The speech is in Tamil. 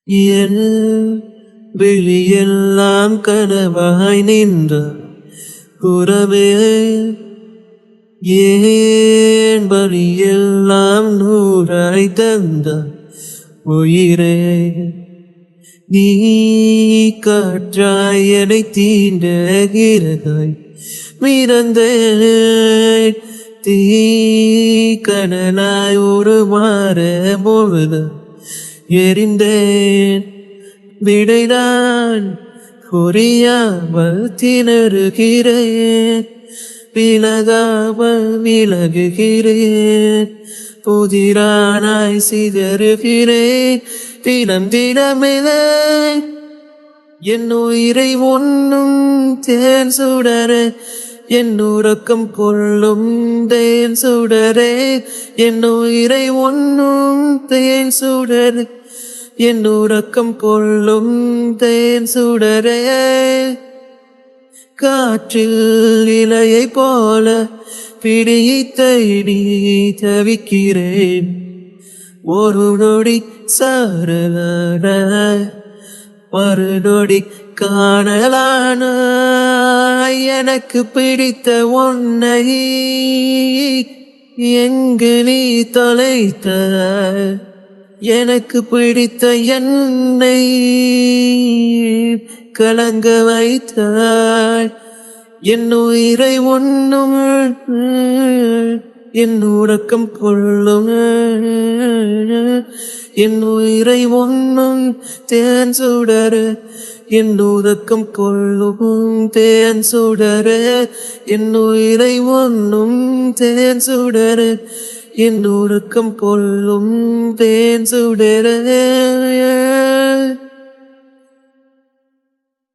என் விழியெல்லாம் கனவாய் நின்ற புறமே ஏன் வழியெல்லாம் நூறாய் தந்த உயிரே நீ காற்றாய் என்னை தீண்டகிறாய் மிதந்தேன் தீ கடலாய் ஒரு மாற பொழுது எரிந்தேன் விடைதான் புரியாமல் திணறுகிறேன் விலகாமல் விலகுகிறேன் புதிரானாய் சிதறுகிறேன் தினம் தினமில்லை என் உயிரை ஒன்னும் தேன் சுடரே என் உறக்கம் கொள்ளும் தேன் சுடரே என் உயிரை ஒன்னும் தேன் சுடரே என் உறக்கம் கொள்ளும் தேன் சுடரே காற்றில் இலையை போல பிடியை தேடி தவிக்கிறேன் ஒரு நொடி சாரலான மறுநொடி காணலான எனக்கு பிடித்த உன்னை எங்கு நீ தொலைத்த எனக்கு பிடித்த என்னை கலங்க வைத்தாய் என் உயிரை ஒன்னும் என் உறக்கம் கொள்ளும் என் உயிரை ஒன்னும் தேன் சுடரு என் உறக்கம் கொள்ளும் தேன் சுடரு என் உயிரை ஒன்னும் தேன் சுடரு என் உறக்கம் கொள்ளும் தேன் சுடரு